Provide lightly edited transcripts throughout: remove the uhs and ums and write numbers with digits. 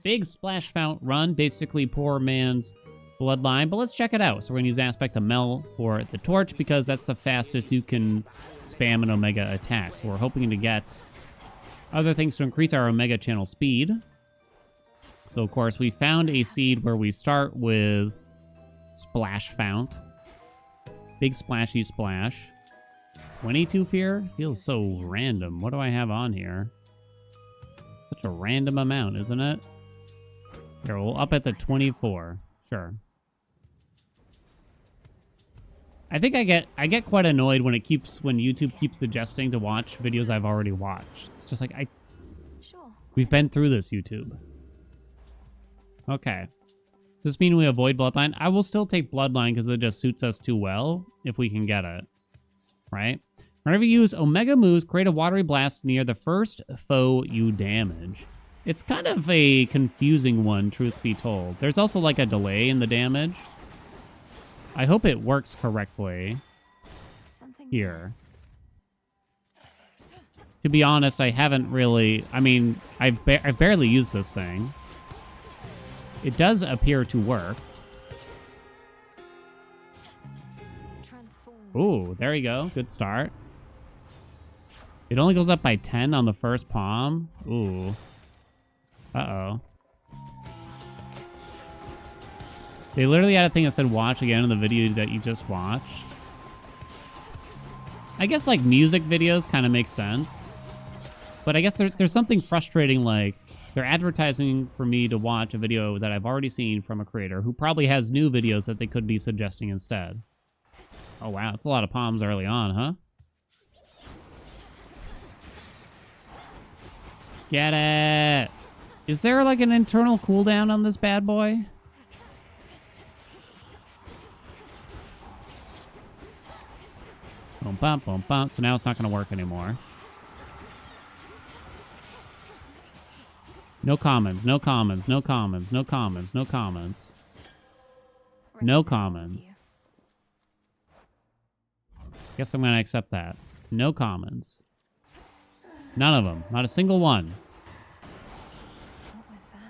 Big Splash Fount run, basically poor man's bloodline, but let's check it out. So we're going to use Aspect of Mel for the torch because that's the fastest you can spam an Omega attack. So we're hoping to get other things to increase our Omega channel speed. So, of course, we found a seed where we start with Splash Fount. Big Splashy Splash. 22 fear? Feels so random. What do I have on here? Such a random amount, isn't it? Here, we'll up at the 24. Sure. I think I get quite annoyed when YouTube keeps suggesting to watch videos I've already watched. It's just like we've been through this, YouTube. Okay. Does this mean we avoid Bloodline? I will still take Bloodline because it just suits us too well if we can get it. Right? Whenever you use Omega moves, create a watery blast near the first foe you damage. It's kind of a confusing one, truth be told. There's also like a delay in the damage. I hope it works correctly here. To be honest, I haven't really... I mean, I've barely used this thing. It does appear to work. Ooh, there you go. Good start. It only goes up by 10 on the first palm. Ooh. Uh-oh. They literally had a thing that said watch again in the video that you just watched. I guess, like, music videos kind of make sense. But I guess there's something frustrating, like, they're advertising for me to watch a video that I've already seen from a creator who probably has new videos that they could be suggesting instead. Oh, wow. It's a lot of palms early on, huh? Get it! Is there, like, an internal cooldown on this bad boy? Boom, bump, boom, bump. So now it's not going to work anymore. No commons, no commons, no commons, no commons, no commons. No commons. Guess I'm going to accept that. No commons. None of them. Not a single one.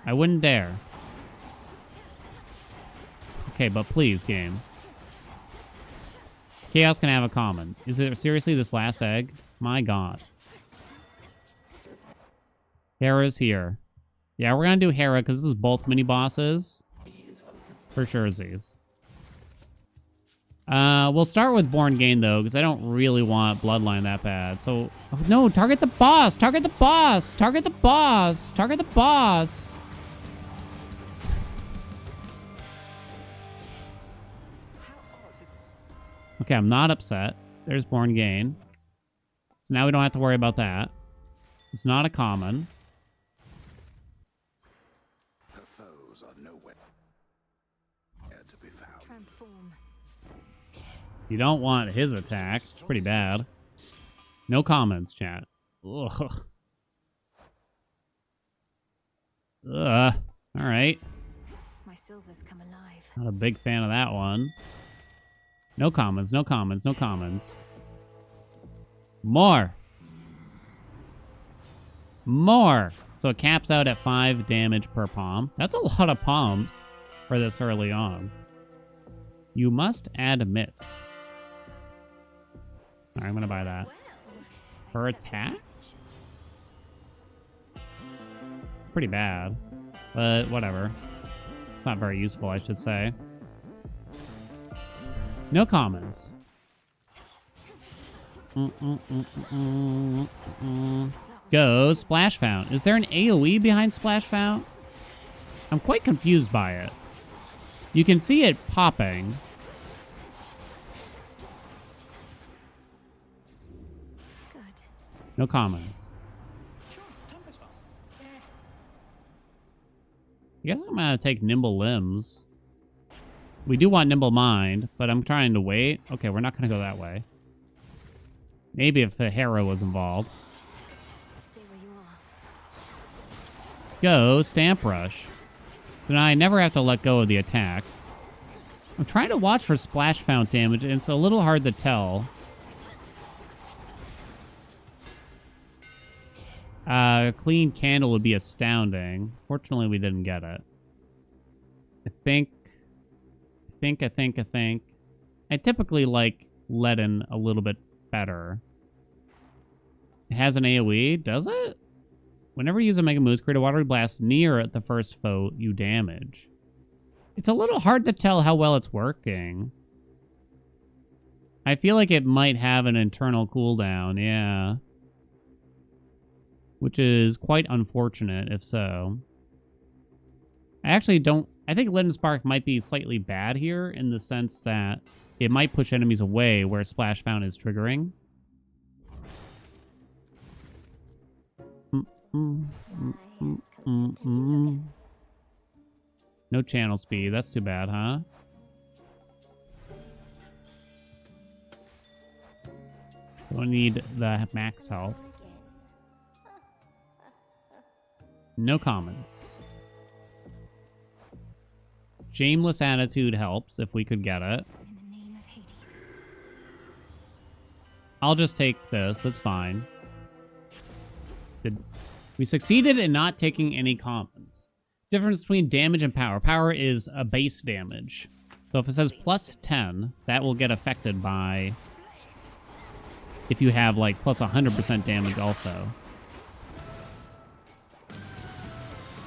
I wouldn't dare. Okay, but please, game. Chaos can have a common. Is it seriously this last egg? My god. Hera's here. Yeah, we're going to do Hera because this is both mini-bosses. For sure, Z's. We'll start with Born Gain, though, because I don't really want Bloodline that bad. So, oh, no, target the boss! Target the boss! Target the boss! Target the boss! Okay, I'm not upset. There's Born Gain. So now we don't have to worry about that. It's not a common. Her foes are nowhere to be found. Transform. You don't want his attack. It's pretty bad. No comments, chat. Ugh. Ugh. All right. My silver's come alive. Not a big fan of that one. No commons, no commons, no commons. More. More. So it caps out at 5 damage per palm. That's a lot of palms for this early on. You must admit. All right, I'm going to buy that. Her attack? Pretty bad. But whatever. It's not very useful, I should say. No commons. Go Splash Fount. Is there an AoE behind Splash Fount? I'm quite confused by it. You can see it popping. Good. No commons. I guess I'm gonna take Nimble Limbs. We do want Nimble Mind, but I'm trying to wait. Okay, we're not going to go that way. Maybe if the Hera was involved. Stay where you are. Go Stamp Rush. So now I never have to let go of the attack. I'm trying to watch for Splash Fount damage, and it's a little hard to tell. Clean candle would be astounding. Fortunately, we didn't get it. I think. I typically like leaden a little bit better. It has an AoE, does it? Whenever you use a Mega Moose, create a watery blast near the first foe you damage. It's a little hard to tell how well it's working. I feel like it might have an internal cooldown, yeah. Which is quite unfortunate, if so. I actually don't... I think Leaden Spark might be slightly bad here in the sense that it might push enemies away where Splash Fount is triggering. No channel speed. That's too bad, huh? Don't need the max health. No comments. Shameless attitude helps if we could get it. In the name of Hades. I'll just take this. That's fine. We succeeded in not taking any commons. Difference between damage and power. Power is a base damage. So if it says plus 10, that will get affected by if you have like plus 100% damage also.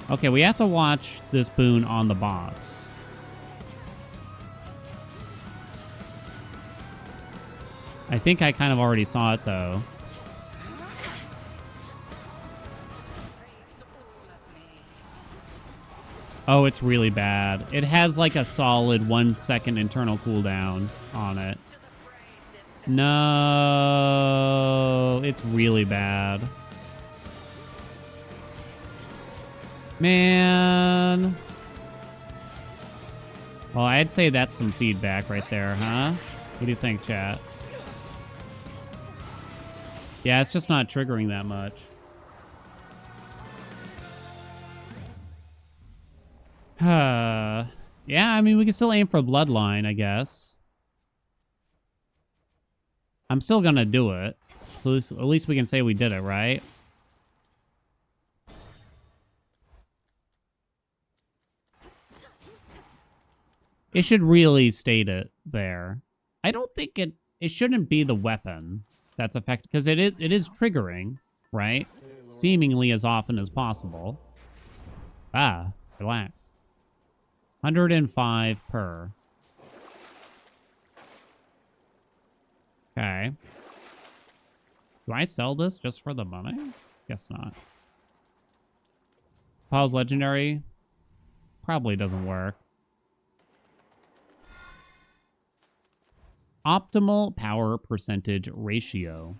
Okay, we have to watch this boon on the boss. I think I kind of already saw it though. Oh, it's really bad. It has like a solid 1 second internal cooldown on it. No, it's really bad. Man. Well, I'd say that's some feedback right there, huh? What do you think, chat? Yeah, it's just not triggering that much. Yeah, I mean, we can still aim for Bloodline, I guess. I'm still gonna do it. So at least we can say we did it, right? It should really state it there. I don't think it shouldn't be the weapon that's effective, because it is triggering, right? Seemingly as often as possible. Ah, relax. 105 per. Okay. Do I sell this just for the money? Guess not. Pause legendary. Probably doesn't work. Optimal power percentage ratio.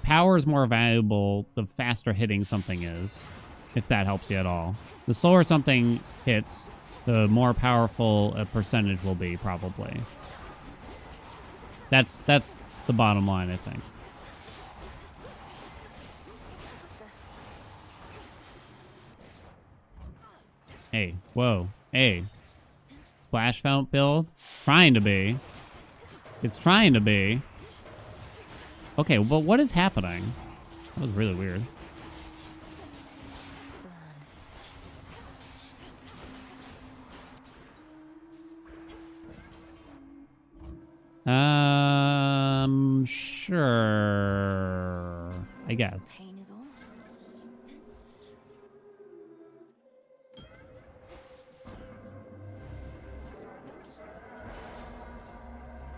Power is more valuable the faster hitting something is, if that helps you at all. The slower something hits, the more powerful a percentage will be, probably. That's the bottom line, I think. Hey, whoa, hey. Splash Fount build? Trying to be. It's trying to be. Okay, but what is happening? That was really weird. Sure. I guess. Pain is all.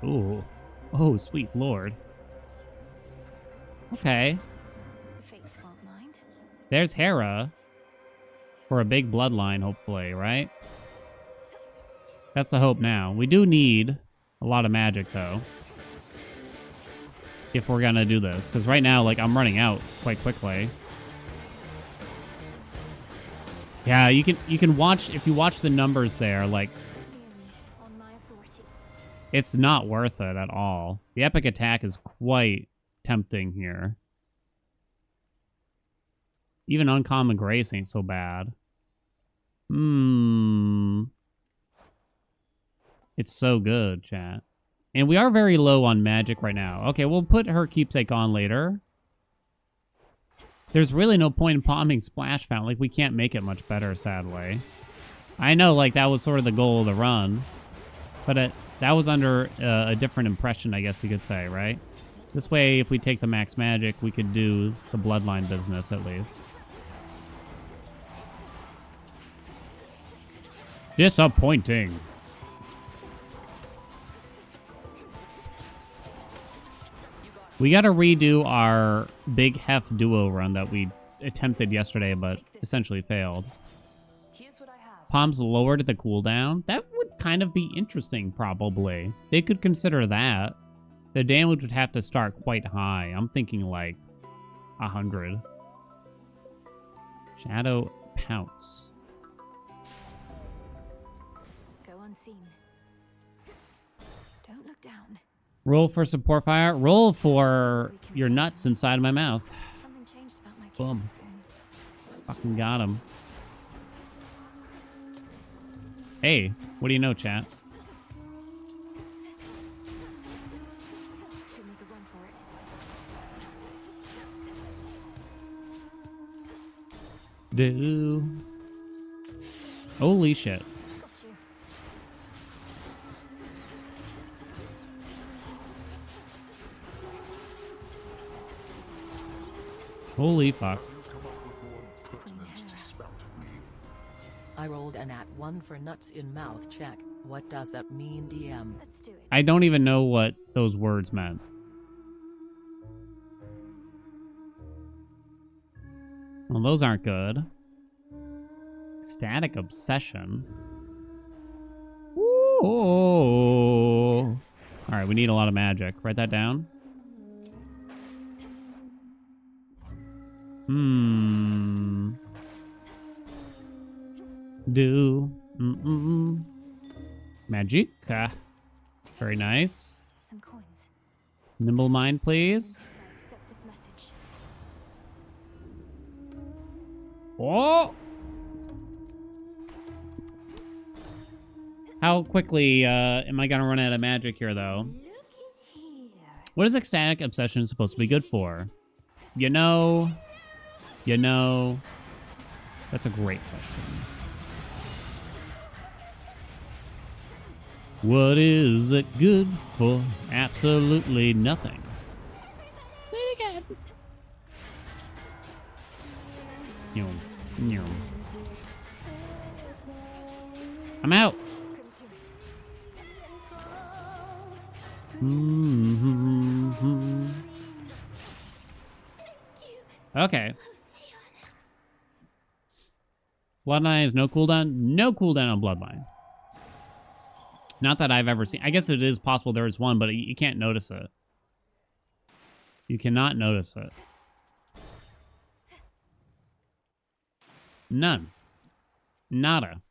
Ooh. Oh, sweet lord. Okay. The fates won't mind. There's Hera. For a big bloodline, hopefully, right? That's the hope now. We do need a lot of magic, though. If we're gonna do this. Because right now, like, I'm running out quite quickly. Yeah, you can watch, if you watch the numbers there, like, On my authority. it's not worth it at all. The epic attack is quite tempting here. Even Uncommon Grace ain't so bad. It's so good, chat. And we are very low on magic right now. Okay, we'll put her keepsake on later. There's really no point in palming Splash Fount. Like, we can't make it much better, sadly. I know, like, that was sort of the goal of the run. But that was under a different impression, I guess you could say, right? This way, if we take the max magic, we could do the bloodline business, at least. Disappointing. We got to redo our big hef duo run that we attempted yesterday, but essentially failed. Palms lowered the cooldown. That would kind of be interesting, probably. They could consider that. The damage would have to start quite high. I'm thinking like 100. Shadow Pounce. Go unseen. Don't look down. Roll for support fire. Roll for your nuts inside of my mouth. Something changed about my Boom. killing spoon. Fucking got him. Hey, what do you know, chat? Could make a run for it. Do. Holy shit. Got you. Holy fuck. I rolled an @1 for nuts in mouth check. What does that mean, DM? Let's do it. I don't even know what those words meant. Well, those aren't good. Static obsession. Ooh. All right, we need a lot of magic. Write that down. Do. Magic. Very nice. Some coins. Nimble mind, please. I accept this message. Oh! How quickly am I going to run out of magic here, though? What is ecstatic obsession supposed to be good for? You know, that's a great question. What is it good for? Absolutely nothing. Say it again. Nyom, nyom. I'm out. Couldn't do it. Mm-hmm. Okay. Bloodline is no cooldown? No cooldown on Bloodline. Not that I've ever seen. I guess it is possible there is one, but you can't notice it. You cannot notice it. None. Nada.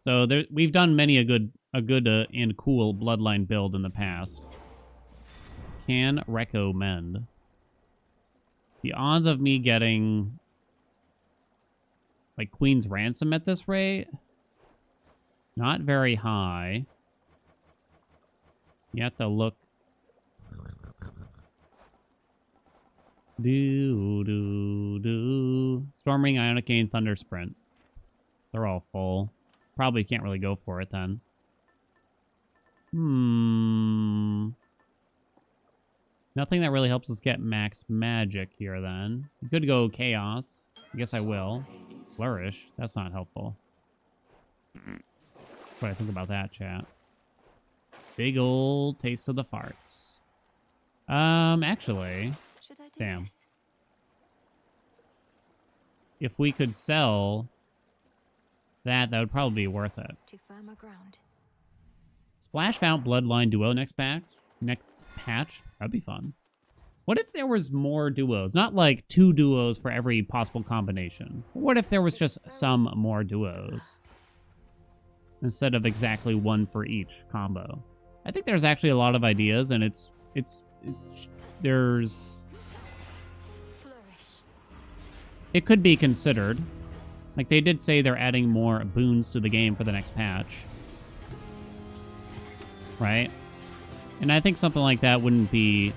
So there, we've done many a good and cool Bloodline build in the past. Can recommend. The odds of me getting like Queen's Ransom at this rate, not very high. You have to look. Storming, Ionic Gain, Thunder Sprint. They're all full. Probably can't really go for it then. Nothing that really helps us get max magic here then. You could go Chaos. I guess I will. Flourish. That's not helpful. What do I think about that, chat? Big old taste of the farts. Actually, Should I do damn. this? If we could sell that, that would probably be worth it. To firmer ground. Splash Fount Bloodline Duo next patch. That'd be fun. What if there was more duos? Not like 2 duos for every possible combination. What if there was just some more duos? Instead of exactly 1 for each combo. I think there's actually a lot of ideas, and there's... Flourish. It could be considered. Like, they did say they're adding more boons to the game for the next patch. right? And I think something like that wouldn't be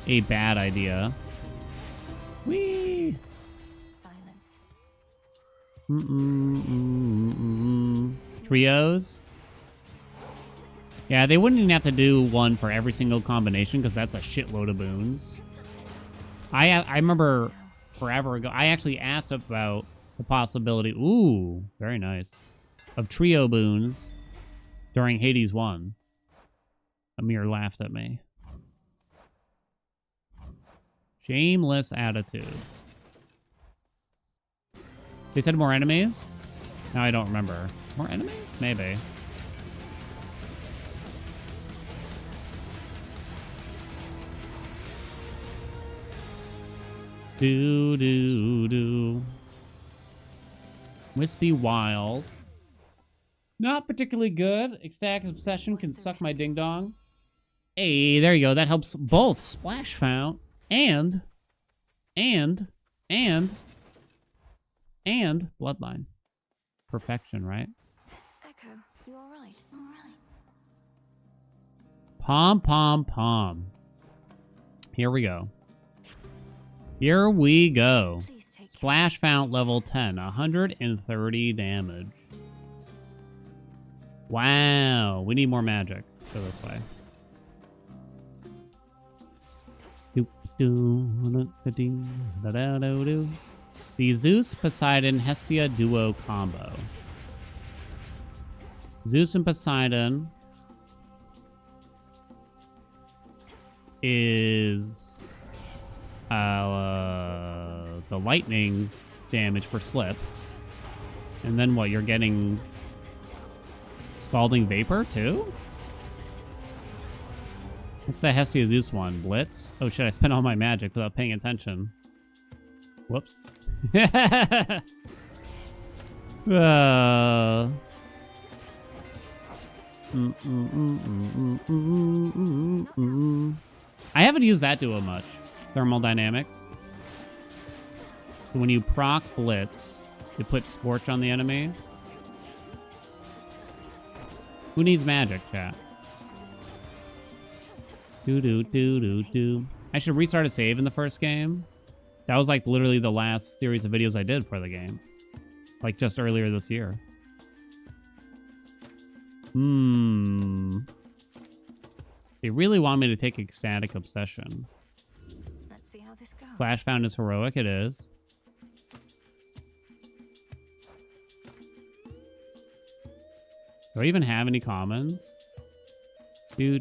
a bad idea. Whee! Silence. Trios? Yeah, they wouldn't even have to do one for every single combination because that's a shitload of boons. I remember forever ago, I actually asked about the possibility, ooh, very nice, of trio boons during Hades 1. Amir laughed at me. Shameless attitude. They said more enemies? Now I don't remember. More enemies? Maybe. Do. Wispy Wiles. Not particularly good. Ecstatic Obsession can suck my ding dong. Hey, there you go. That helps both Splash Fount and Bloodline. Perfection, right? Echo, you all right? All right. Pom. Here we go. Here we go. Please take care. Splash Fount level 10, 130 damage. Wow, we need more magic. Go this way. The Zeus Poseidon Hestia duo combo. Zeus and Poseidon is the lightning damage for slip. And then what? You're getting Scalding Vapor too? What's the Hestia Zeus one? Blitz? Oh shit, I spent all my magic without paying attention. Whoops. I haven't used that duo much. Thermal Dynamics. So when you proc Blitz, it puts Scorch on the enemy. Who needs magic, chat? Do. I should restart a save in the first game. That was like literally the last series of videos I did for the game. Like just earlier this year. They really want me to take Ecstatic Obsession. Let's see how this goes. Splash Fount is heroic, it is. Do I even have any commons? Do.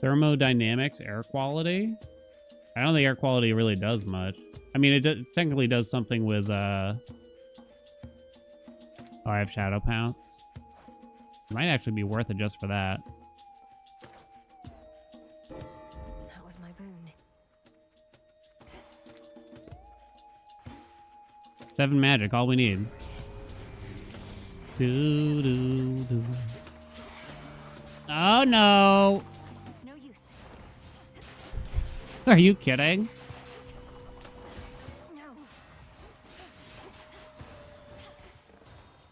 Thermodynamics, air quality? I don't think air quality really does much. I mean, it technically does something with, Oh, I have Shadow Pounce. It might actually be worth it just for that. That was my boon. 7 magic, all we need. Do. Oh no! It's no use. Are you kidding? No.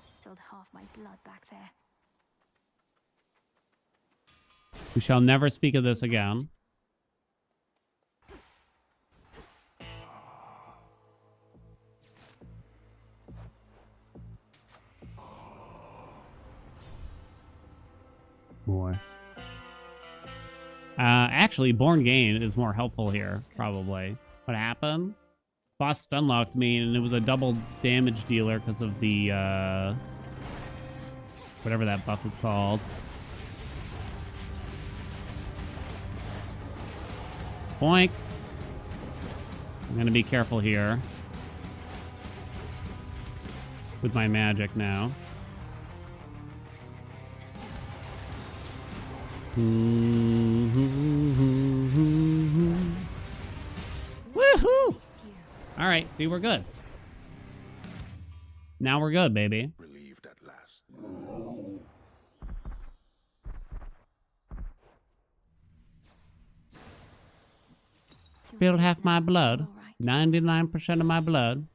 Spilled half my blood back there. We shall never speak of this again. More. Actually, Born Gain is more helpful here, probably. What happened? Boss unlocked me, and it was a double damage dealer because of the, whatever that buff is called. Boink. I'm gonna be careful here with my magic now. Woohoo! All right, see, we're good. Now we're good, baby. Relieved at last. Spilled half my blood. 99% of my blood.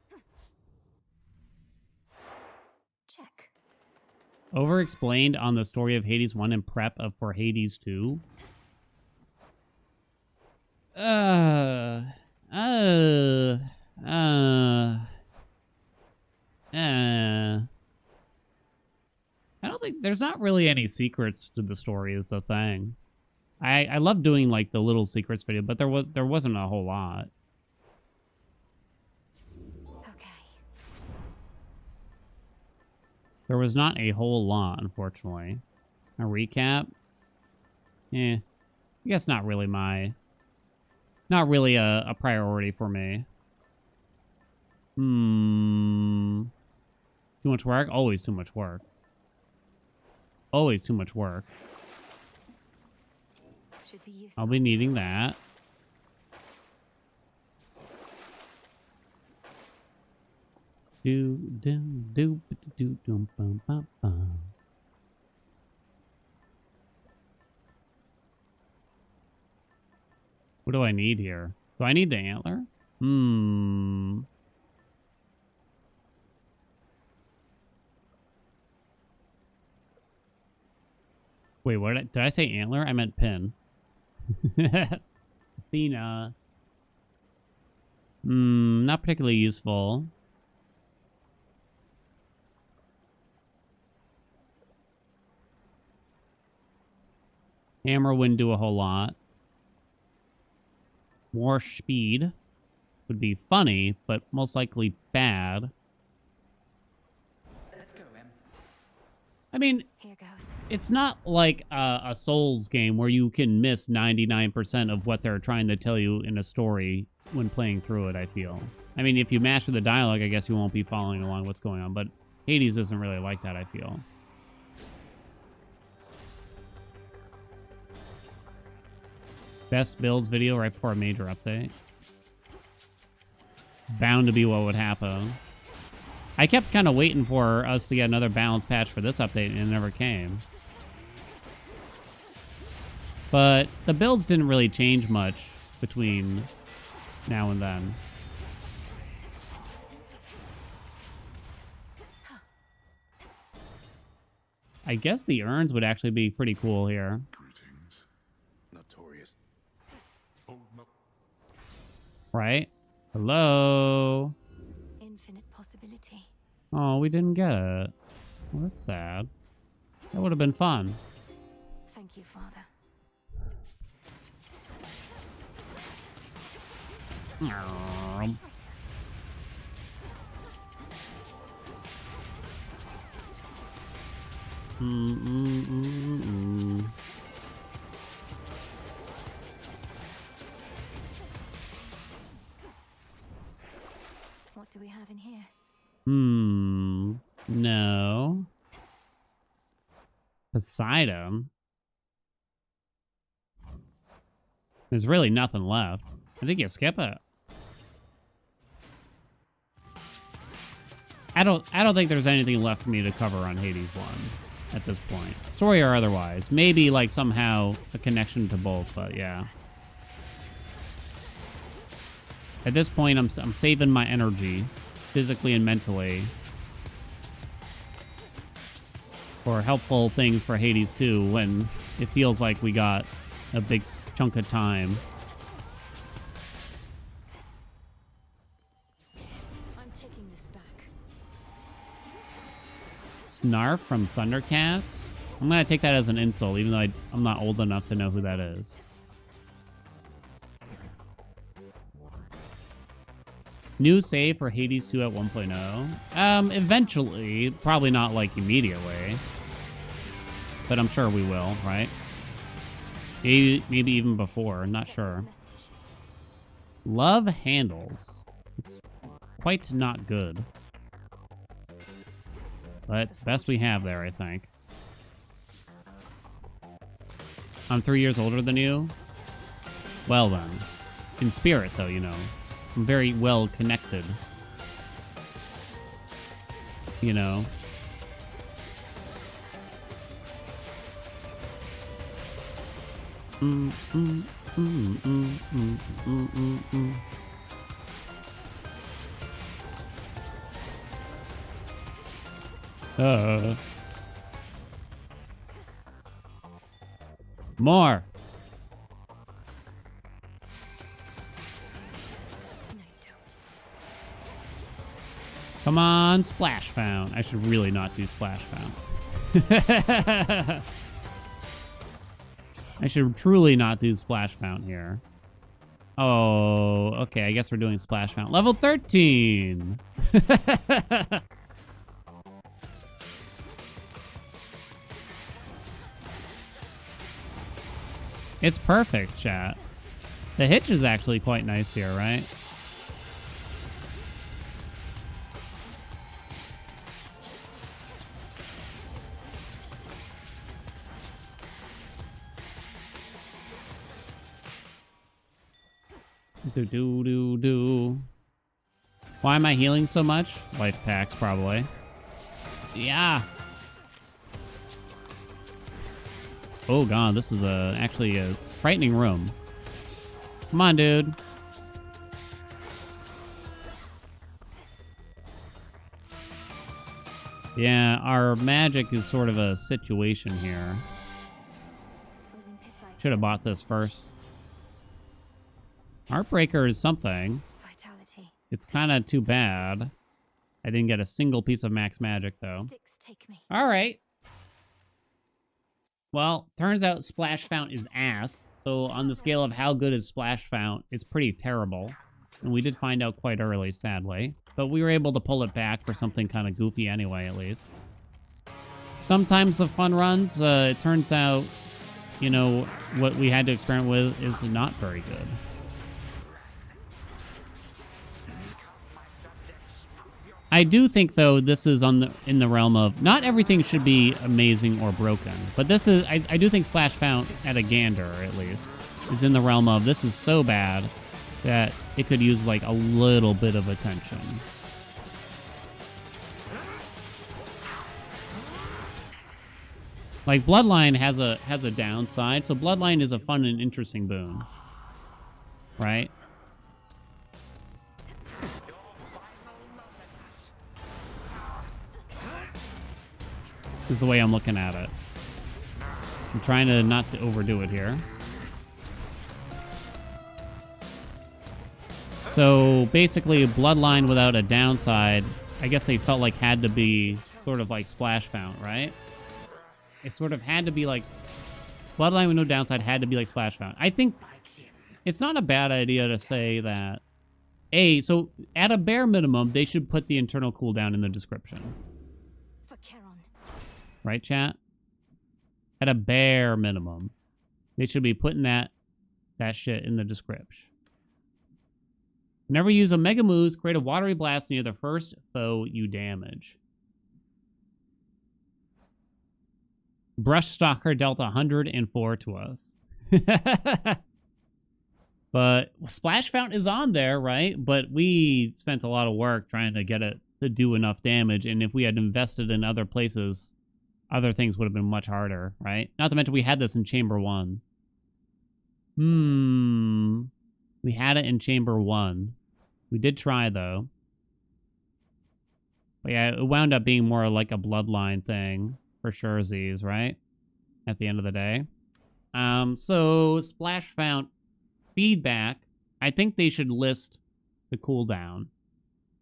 Over-explained on the story of Hades 1 and prep of for Hades 2. Uh, uh, uh, I don't think there's not really any secrets to the story is the thing. I love doing like the little secrets video, but there wasn't a whole lot. Okay. There was not a whole lot, unfortunately. A recap? I guess not really a priority for me. Too much work? Always too much work. Always too much work. Should be useful. I'll be needing that. What do I need here? Do I need the antler? Wait, what did I say antler? I meant pin. Athena. Not particularly useful. Hammer wouldn't do a whole lot. More speed would be funny, but most likely bad. Let's go, Em. I mean, Here goes. it's not like a Souls game where you can miss 99% of what they're trying to tell you in a story when playing through it, I feel. I mean, if you master the dialogue, I guess you won't be following along what's going on, but Hades isn't really like that, I feel. Best builds video right before a major update. It's bound to be what would happen. I kept kind of waiting for us to get another balance patch for this update, and it never came. But the builds didn't really change much between now and then. I guess the urns would actually be pretty cool here. Greetings. Notorious. Oh, no. Right? Hello? Infinite possibility. Oh, we didn't get it. Well, that's sad. That would have been fun. Thank you, Father. What do we have in here? No. Poseidon. There's really nothing left. I think you skip it. I don't think there's anything left for me to cover on Hades 1 at this point. Story or otherwise. Maybe like somehow a connection to both, but yeah. At this point, I'm saving my energy, physically and mentally, for helpful things for Hades 2 when it feels like we got a big chunk of time. I'm taking this back. Snarf from Thundercats? I'm going to take that as an insult, even though I'm not old enough to know who that is. New save for Hades 2 at 1.0. Eventually, probably not like immediately, but I'm sure we will, right? Maybe even before, not sure. Love handles. It's quite not good, but it's the best we have there, I think. I'm 3 years older than you. Well then, in spirit though, you know. I'm very well connected. You know. More. No, don't. Come on, Splash Fount. I should really not do Splash Fount. I should truly not do Splash Fount here. Oh, okay. I guess we're doing Splash Fount. Level 13. It's perfect, chat. The hitch is actually quite nice here, right? Do. Why am I healing so much? Life tax, probably. Yeah. Oh god, this is actually a frightening room. Come on, dude. Yeah, our magic is sort of a situation here. Should have bought this first. Heartbreaker is something. Vitality. It's kind of too bad. I didn't get a single piece of max magic, though. Sticks take me. All right. Well, turns out Splash Fount is ass. So on the scale of how good is Splash Fount, it's pretty terrible. And we did find out quite early, sadly. But we were able to pull it back for something kind of goofy anyway, at least. Sometimes the fun runs, it turns out, you know, what we had to experiment with is not very good. I do think, though, this is in the realm of not everything should be amazing or broken, but this is I do think Splash Fount at a gander, at least, is in the realm of this is so bad that it could use like a little bit of attention. Like Bloodline has a downside, so Bloodline is a fun and interesting boon, right? This is the way I'm looking at it. I'm trying to not to overdo it here. So basically, Bloodline without a downside, I guess they felt like had to be sort of like Splash Fount, right? It sort of had to be like Bloodline with no downside had to be like Splash Fount. I think it's not a bad idea to say that. So at a bare minimum, they should put the internal cooldown in the description. For Charon. Right, chat? At a bare minimum, they should be putting that shit in the description. Whenever you use a Mega Moose, create a watery blast near the first foe you damage. Brush Stalker dealt 104 to us. But Splash Fount is on there, right? But we spent a lot of work trying to get it to do enough damage, and if we had invested in other places, other things would have been much harder, right? Not to mention we had this in Chamber 1. We had it in Chamber 1. We did try, though. But yeah, it wound up being more like a Bloodline thing, for sure, Z's, right? At the end of the day. So, Splash Fount feedback, I think they should list the cooldown.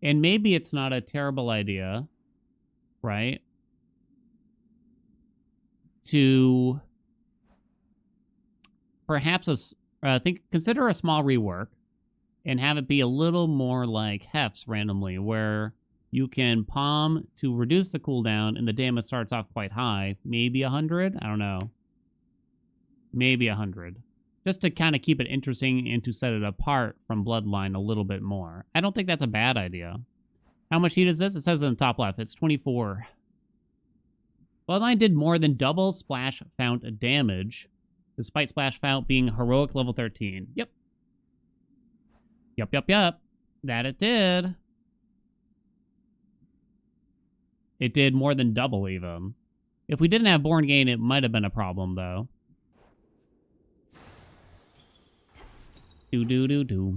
And maybe it's not a terrible idea, right? To perhaps consider a small rework and have it be a little more like Hefts randomly, where you can palm to reduce the cooldown and the damage starts off quite high. Maybe 100? I don't know. Maybe 100. Just to kind of keep it interesting and to set it apart from Bloodline a little bit more. I don't think that's a bad idea. How much heat is this? It says in the top left. It's 24. Bloodline did more than double Splash Fount damage, despite Splash Fount being heroic level 13. Yep. That it did. It did more than double, even. If we didn't have Born Gain, it might have been a problem, though. Do.